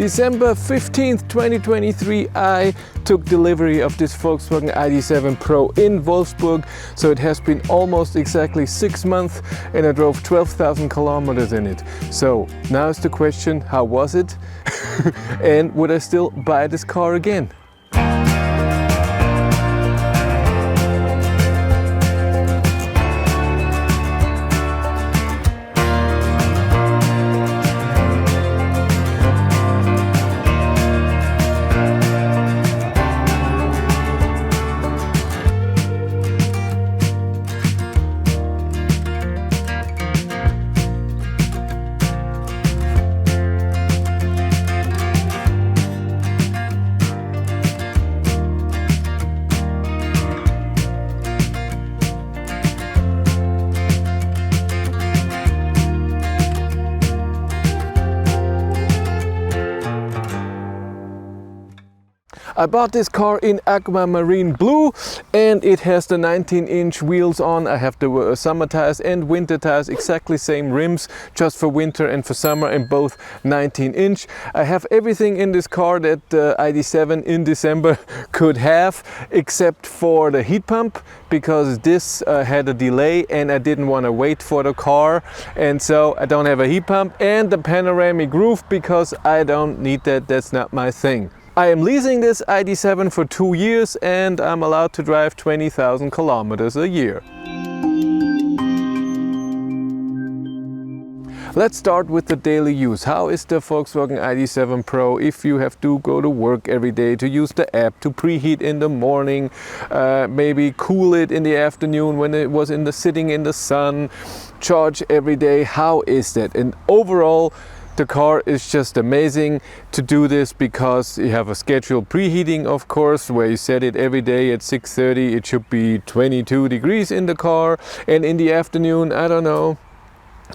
December 15th, 2023, I took delivery of this Volkswagen ID.7 Pro in Wolfsburg. So it has been almost exactly 6 months and I drove 12,000 kilometers in it. So now is the question, how was it? And would I still buy this car again? I bought this car in aquamarine blue and it has the 19-inch wheels on. I have the summer tires and winter tires, exactly same rims, just for winter and for summer, and both 19-inch. I have everything in this car that the ID.7 in December could have, except for the heat pump, because this had a delay and I didn't want to wait for the car, and so I don't have a heat pump, and the panoramic roof because I don't need that, that's not my thing. I am leasing this ID.7 for 2 years and I'm allowed to drive 20,000 kilometers a year. Let's start with the daily use. How is the Volkswagen ID.7 Pro if you have to go to work every day, to use the app, to preheat in the morning, maybe cool it in the afternoon when it was sitting in the sun, charge every day? How is that? And overall, the car is just amazing to do this because you have a scheduled preheating, of course, where you set it every day at 6:30. It should be 22 degrees in the car, and in the afternoon, I don't know,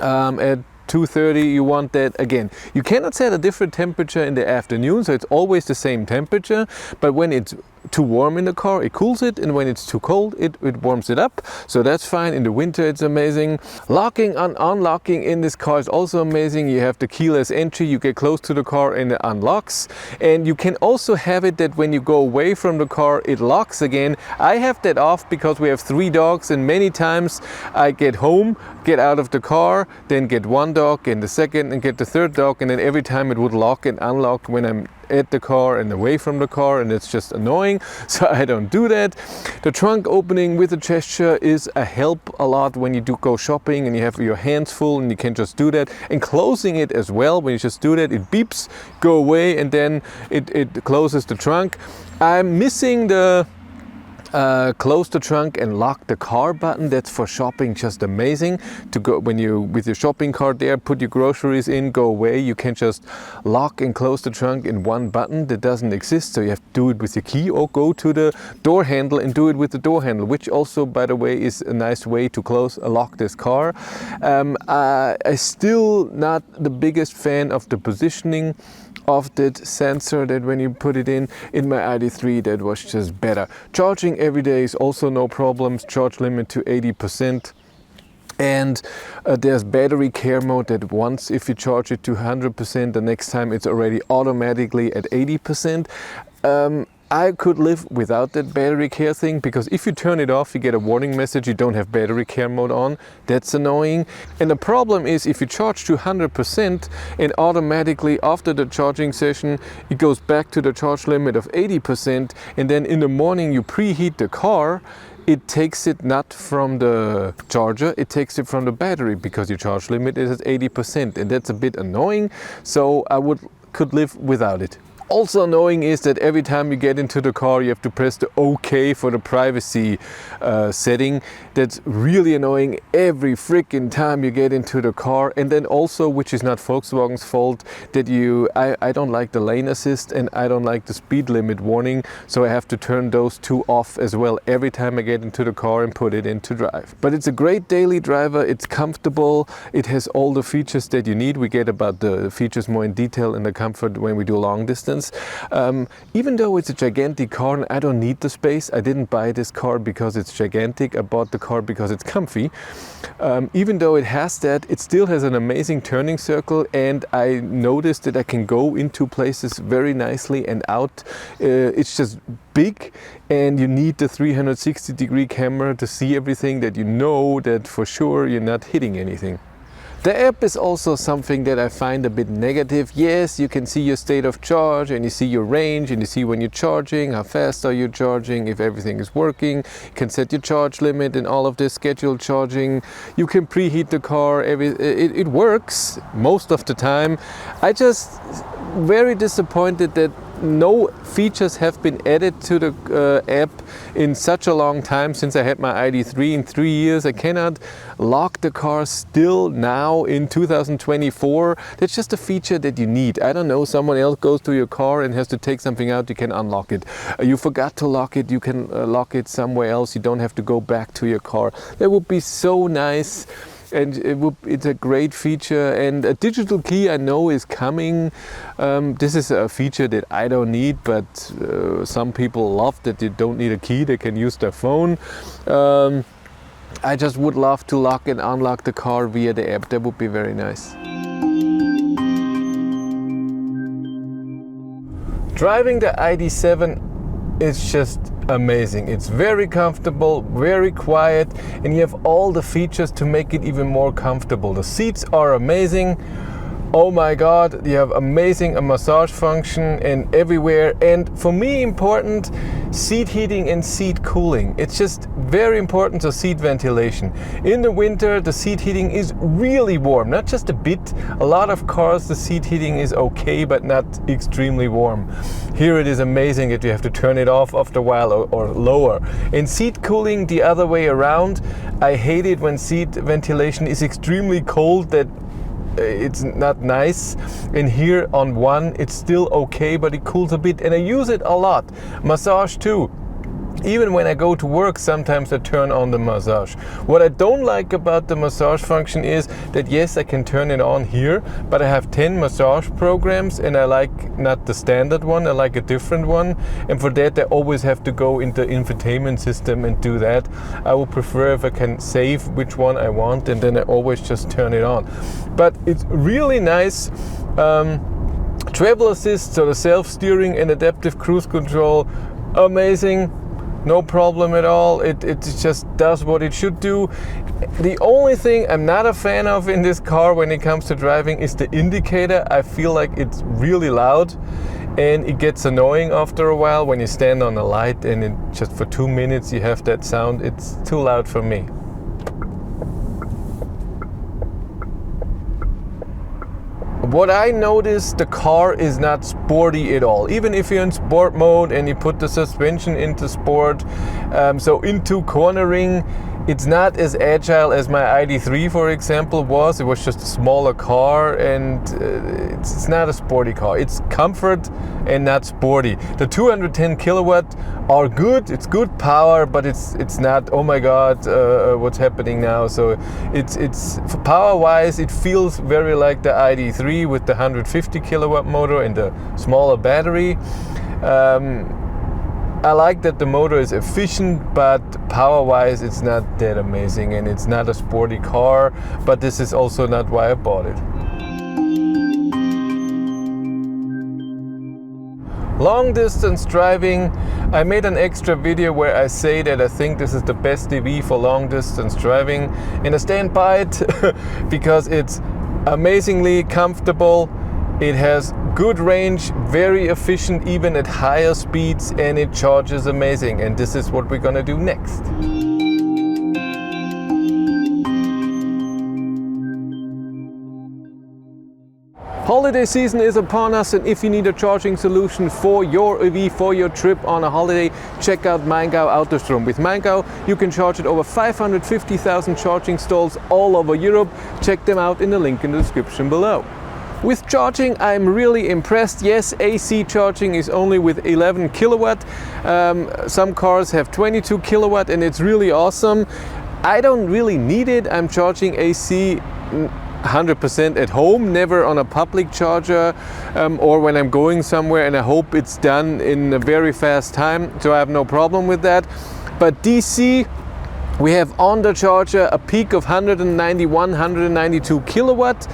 at 2:30 you want that again. You cannot set a different temperature in the afternoon, so it's always the same temperature, but when it's too warm in the car it cools it, and when it's too cold it warms it up, so that's fine. In the winter it's amazing. Locking and unlocking in this car is also amazing. You have the keyless entry, you get close to the car and it unlocks, and you can also have it that when you go away from the car it locks again. I have that off because we have 3 dogs, and many times I get home, get out of the car, then get one dog and the second and get the third dog, and then every time it would lock and unlock when I'm at the car and away from the car, and it's just annoying, so I don't do that. The trunk opening with a gesture is a help a lot when you do go shopping and you have your hands full and you can just do that. And closing it as well, when you just do that, it beeps, go away, and then it closes the trunk. I'm missing the close the trunk and lock the car button. That's for shopping just amazing. To go when you with your shopping cart there, put your groceries in, go away, you can just lock and close the trunk in one button. That doesn't exist, so you have to do it with your key or go to the door handle and do it with the door handle, which also, by the way, is a nice way to lock this car. I still not the biggest fan of the positioning of that sensor, that when you put it in my ID.3 that was just better. Charging every day is also no problems, charge limit to 80%. And there's battery care mode that once if you charge it to 100%, the next time it's already automatically at 80%. I could live without that battery care thing, because if you turn it off you get a warning message you don't have battery care mode on. That's annoying. And the problem is if you charge to 100% and automatically after the charging session it goes back to the charge limit of 80%, and then in the morning you preheat the car, it takes it not from the charger, it takes it from the battery, because your charge limit is at 80%, and that's a bit annoying, so I could live without it. Also annoying is that every time you get into the car you have to press the OK for the privacy setting. That's really annoying every freaking time you get into the car. And then also, which is not Volkswagen's fault, that I don't like the lane assist and I don't like the speed limit warning, so I have to turn those two off as well every time I get into the car and put it into drive. But it's a great daily driver, it's comfortable, it has all the features that you need. We get about the features more in detail in the comfort when we do long distance. performance. Even though it's a gigantic car and I don't need the space, I didn't buy this car because it's gigantic, I bought the car because it's comfy. Even though it has that, it still has an amazing turning circle, and I noticed that I can go into places very nicely and out. It's just big, and you need the 360-degree camera to see everything, that you know that for sure you're not hitting anything. The app is also something that I find a bit negative. Yes, you can see your state of charge, and you see your range, and you see when you're charging, how fast are you charging, if everything is working. You can set your charge limit and all of this scheduled charging. You can preheat the car. It works most of the time. I just very disappointed that no features have been added to the app in such a long time since I had my ID.3 in 3 years. I cannot lock the car still now in 2024. That's just a feature that you need. I don't know, someone else goes to your car and has to take something out, you can unlock it. You forgot to lock it, you can lock it somewhere else. You don't have to go back to your car. That would be so nice. And it's a great feature, and a digital key I know is coming. This is a feature that I don't need, but some people love that they don't need a key, they can use their phone. I just would love to lock and unlock the car via the app. That would be very nice. Driving the ID.7 is just amazing. It's very comfortable, very quiet, and you have all the features to make it even more comfortable. The seats are amazing. Oh my god, you have amazing massage function and everywhere. And for me important, seat heating and seat cooling. It's just very important, so seat ventilation. In the winter the seat heating is really warm, not just a bit. A lot of cars the seat heating is okay, but not extremely warm. Here it is amazing that you have to turn it off after a while or lower. In seat cooling the other way around. I hate it when seat ventilation is extremely cold, that it's not nice. And here on one it's still okay, but it cools a bit, and I use it a lot. Massage too. Even when I go to work, sometimes I turn on the massage. What I don't like about the massage function is that yes, I can turn it on here, but I have 10 massage programs and I like not the standard one, I like a different one. And for that I always have to go into infotainment system and do that. I would prefer if I can save which one I want, and then I always just turn it on. But it's really nice. Travel assist, so the self-steering and adaptive cruise control, amazing. No problem at all. It just does what it should do. The only thing I'm not a fan of in this car when it comes to driving is the indicator. I feel like it's really loud and it gets annoying after a while when you stand on a light and it just for 2 minutes you have that sound. It's too loud for me. What I noticed, the car is not sporty at all. Even if you're in sport mode and you put the suspension into sport, so into cornering, it's not as agile as my ID.3 for example was. It was just a smaller car, and it's not a sporty car. It's comfort and not sporty. The 210 kilowatt are good, it's good power, but it's not, oh my god, what's happening now. So it's power wise it feels very like the ID.3 with the 150 kilowatt motor and the smaller battery. I like that the motor is efficient, but power-wise it's not that amazing, and it's not a sporty car, but this is also not why I bought it. Long distance driving, I made an extra video where I say that I think this is the best EV for long distance driving, and I stand by it because it's amazingly comfortable. It has good range, very efficient even at higher speeds, and it charges amazing. And this is what we're gonna do next. Holiday season is upon us, and if you need a charging solution for your EV, for your trip on a holiday, check out Maingau Autostrom. With Maingau, you can charge at over 550,000 charging stalls all over Europe. Check them out in the link in the description below. With charging, I'm really impressed. Yes, AC charging is only with 11 kilowatt. Some cars have 22 kilowatt and it's really awesome. I don't really need it. I'm charging AC 100% at home, never on a public charger, or when I'm going somewhere, and I hope it's done in a very fast time, so I have no problem with that. But DC, we have on the charger a peak of 191, 192 kilowatt,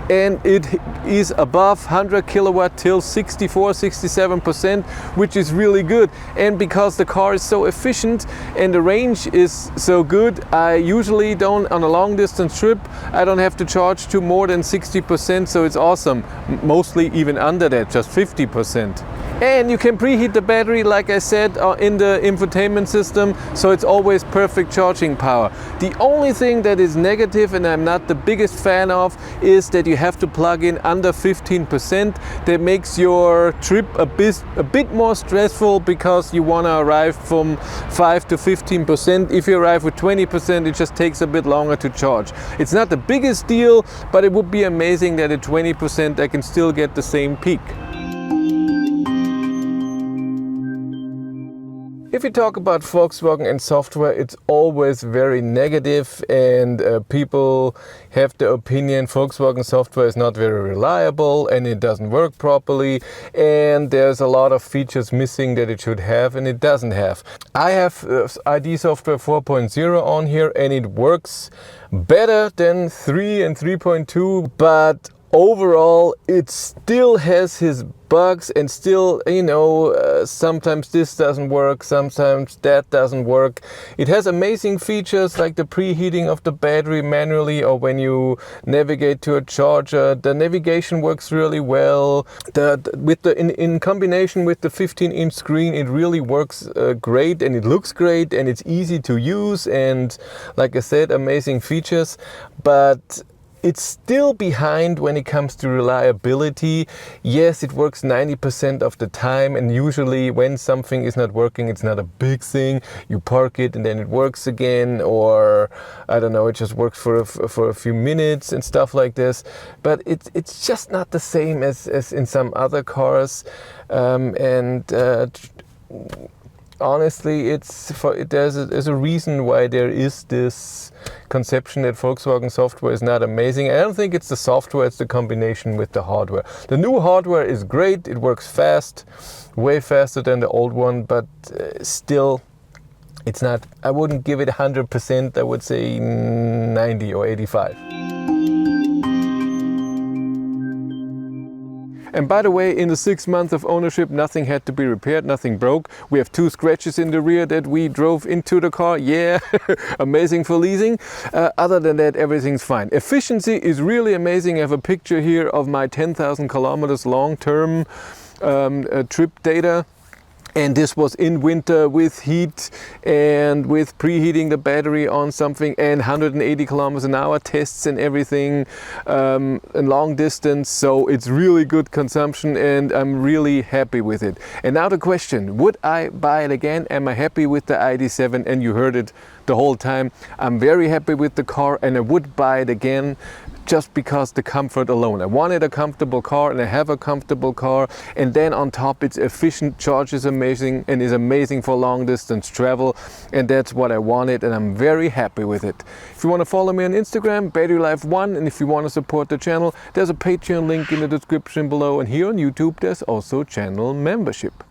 and it is above 100 kilowatt till 64, 67%, which is really good. And because the car is so efficient and the range is so good, I usually don't, on a long distance trip, I don't have to charge to more than 60%, so it's awesome. Mostly even under that, just 50%. And you can preheat the battery, like I said, in the infotainment system, so it's always perfect charging power. The only thing that is negative, and I'm not the biggest fan of, is that you have to plug in under 15%. That makes your trip a bit more stressful, because you want to arrive from 5 to 15%. If you arrive with 20%, it just takes a bit longer to charge. It's not the biggest deal, but it would be amazing that at 20% I can still get the same peak. If you talk about Volkswagen and software, it's always very negative, and people have the opinion Volkswagen software is not very reliable and it doesn't work properly, and there's a lot of features missing that it should have and it doesn't have. I have ID software 4.0 on here, and it works better than 3 and 3.2, but overall it still has his bugs, and still, you know, sometimes this doesn't work, sometimes that doesn't work. It has amazing features like the preheating of the battery manually, or when you navigate to a charger, the navigation works really well. In combination with the 15-inch screen, it really works great, and it looks great, and it's easy to use, and like I said, amazing features. But it's still behind when it comes to reliability. Yes, it works 90% of the time, and usually when something is not working, it's not a big thing. You park it and then it works again, or I don't know, it just works for a few minutes and stuff like this. But it's just not the same as in some other cars, honestly, there's a reason why there is this conception that Volkswagen software is not amazing. I don't think it's the software, it's the combination with the hardware. The new hardware is great, it works fast, way faster than the old one, but still, it's not, I wouldn't give it 100%, I would say 90 or 85. And by the way, in the 6 months of ownership, nothing had to be repaired, nothing broke. We have 2 scratches in the rear that we drove into the car. Yeah, amazing for leasing. Other than that, everything's fine. Efficiency is really amazing. I have a picture here of my 10,000 kilometers long-term trip data. And this was in winter with heat and with preheating the battery on something, and 180 kilometers an hour tests and everything, and long distance. So it's really good consumption, and I'm really happy with it. And now the question, would I buy it again? Am I happy with the ID.7? And you heard it the whole time. I'm very happy with the car, and I would buy it again, just because the comfort alone. I wanted a comfortable car, and I have a comfortable car, and then on top it's efficient, charge is amazing, and is amazing for long distance travel, and that's what I wanted, and I'm very happy with it. If you want to follow me on Instagram, BatteryLife1, and if you want to support the channel, there's a Patreon link in the description below, and here on YouTube there's also channel membership.